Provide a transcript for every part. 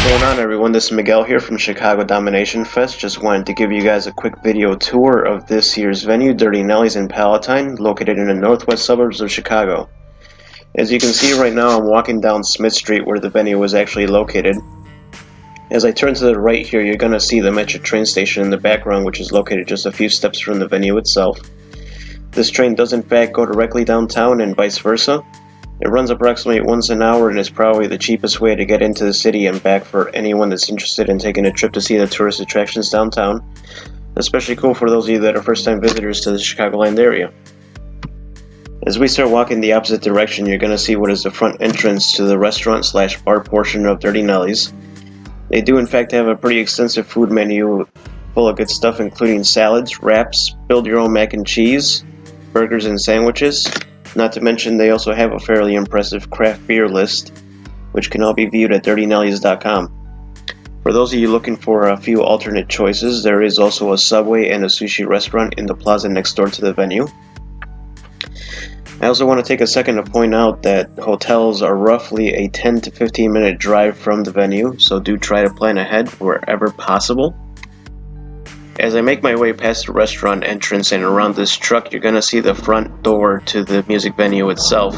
What's going on, everyone? This is Miguel here from Chicago Domination Fest. Just wanted to give you guys a quick video tour of this year's venue, Durty Nellie's in Palatine, located in the northwest suburbs of Chicago. As you can see right now, I'm walking down Smith Street where the venue was actually located. As I turn to the right here, you're going to see the Metro train station in the background, which is located just a few steps from the venue itself. This train does in fact go directly downtown and vice versa. It runs approximately once an hour and is probably the cheapest way to get into the city and back for anyone that's interested in taking a trip to see the tourist attractions downtown. Especially cool for those of you that are first-time visitors to the Chicagoland area. As we start walking the opposite direction, you're going to see what is the front entrance to the restaurant/bar portion of Durty Nellie's. They do in fact have a pretty extensive food menu full of good stuff, including salads, wraps, build your own mac and cheese, burgers and sandwiches. Not to mention they also have a fairly impressive craft beer list, which can all be viewed at dirtynellies.com. For those of you looking for a few alternate choices, there is also a Subway and a sushi restaurant in the plaza next door to the venue. I also want to take a second to point out that hotels are roughly a 10 to 15 minute drive from the venue, so do try to plan ahead wherever possible. As I make my way past the restaurant entrance and around this truck, you're going to see the front door to the music venue itself.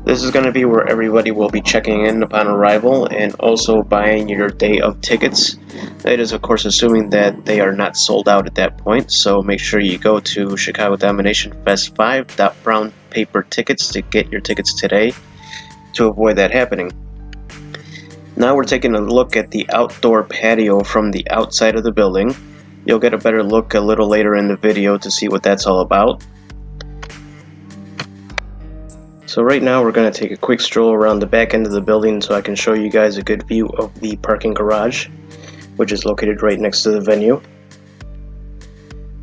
This is going to be where everybody will be checking in upon arrival and also buying your day of tickets. That is, of course, assuming that they are not sold out at that point, so make sure you go to Chicago Domination Fest 5.brown paper tickets to get your tickets today to avoid that happening. Now we're taking a look at the outdoor patio from the outside of the building. You'll get a better look a little later in the video to see what that's all about. So right now we're going to take a quick stroll around the back end of the building so I can show you guys a good view of the parking garage, which is located right next to the venue.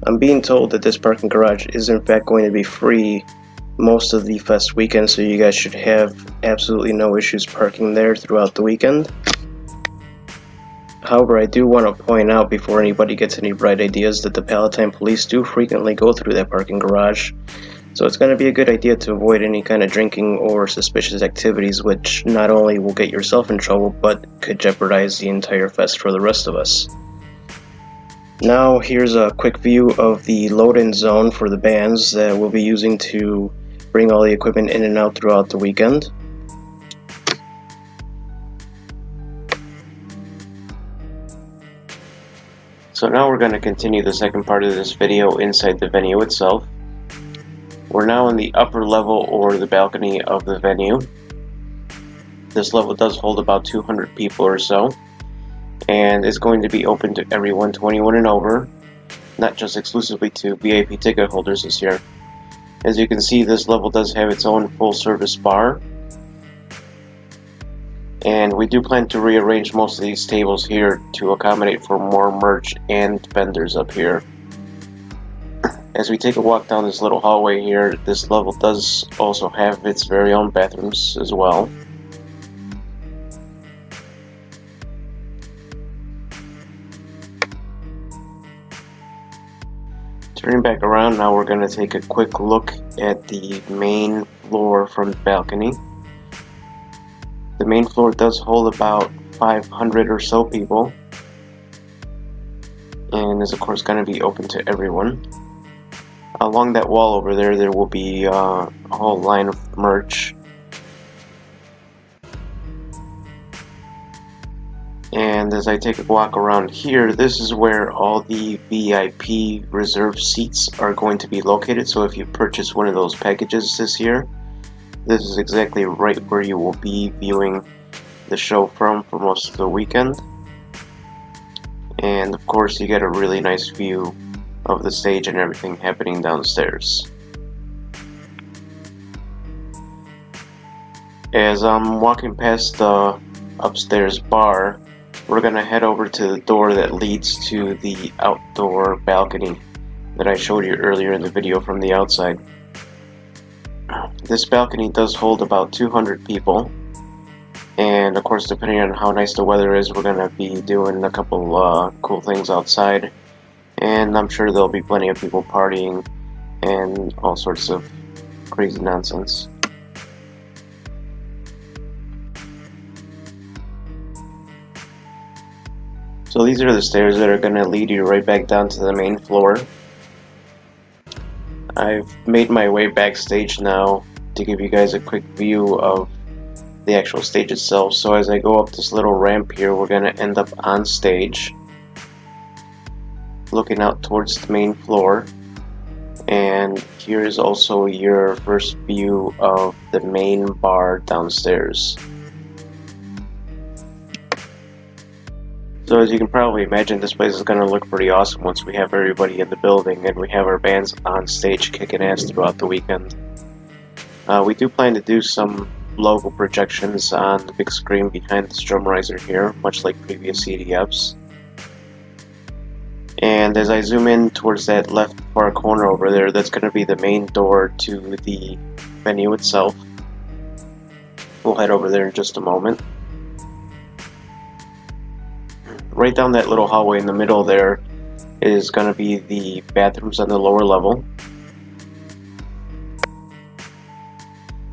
I'm being told that this parking garage is in fact going to be free most of the fest weekend, so you guys should have absolutely no issues parking there throughout the weekend. However, I do want to point out before anybody gets any bright ideas that the Palatine police do frequently go through that parking garage, so it's going to be a good idea to avoid any kind of drinking or suspicious activities, which not only will get yourself in trouble but could jeopardize the entire fest for the rest of us. Now here's a quick view of the load-in zone for the bands that we'll be using to bring all the equipment in and out throughout the weekend. So now we're going to continue the second part of this video inside the venue itself. We're now in the upper level or the balcony of the venue. This level does hold about 200 people or so, and is going to be open to everyone 21 and over, not just exclusively to VIP ticket holders this year. As you can see, this level does have its own full service bar, and we do plan to rearrange most of these tables here to accommodate for more merch and vendors up here. As we take a walk down this little hallway here, this level does also have its very own bathrooms as well. Turning back around now, we're going to take a quick look at the main floor from the balcony. The main floor does hold about 500 or so people, and is of course going to be open to everyone. Along that wall over there, there will be a whole line of merch. And as I take a walk around here, this is where all the VIP reserved seats are going to be located. So if you purchase one of those packages this year, this is exactly right where you will be viewing the show from for most of the weekend. And of course you get a really nice view of the stage and everything happening downstairs. As I'm walking past the upstairs bar, we're going to head over to the door that leads to the outdoor balcony that I showed you earlier in the video from the outside. This balcony does hold about 200 people, and of course depending on how nice the weather is, we're going to be doing a couple cool things outside, and I'm sure there'll be plenty of people partying and all sorts of crazy nonsense. So these are the stairs that are going to lead you right back down to the main floor. I've made my way backstage now to give you guys a quick view of the actual stage itself. So as I go up this little ramp here, we're going to end up on stage, looking out towards the main floor. And here is also your first view of the main bar downstairs. So as you can probably imagine, this place is going to look pretty awesome once we have everybody in the building and we have our bands on stage kicking ass throughout the weekend. We do plan to do some logo projections on the big screen behind this drum riser here, much like previous CDFs. And as I zoom in towards that left far corner over there, that's going to be the main door to the venue itself. We'll head over there in just a moment. Right down that little hallway in the middle there is going to be the bathrooms on the lower level.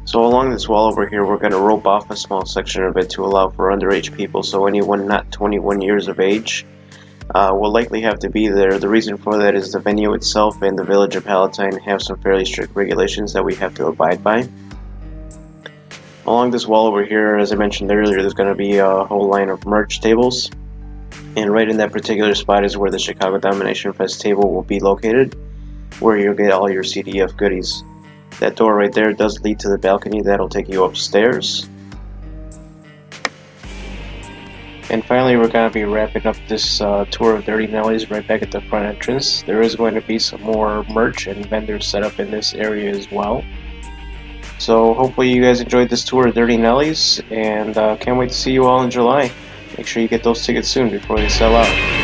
So along this wall over here, we're going to rope off a small section of it to allow for underage people, so anyone not 21 years of age will likely have to be there. The reason for that is the venue itself and the Village of Palatine have some fairly strict regulations that we have to abide by. Along this wall over here, as I mentioned earlier, there's going to be a whole line of merch tables. And right in that particular spot is where the Chicago Domination Fest table will be located, where you'll get all your CDF goodies. That door right there does lead to the balcony. That'll take you upstairs. And finally, we're going to be wrapping up this tour of Durty Nellie's right back at the front entrance. There is going to be some more merch and vendors set up in this area as well. So hopefully you guys enjoyed this tour of Durty Nellie's, and can't wait to see you all in July. Make sure you get those tickets soon before they sell out.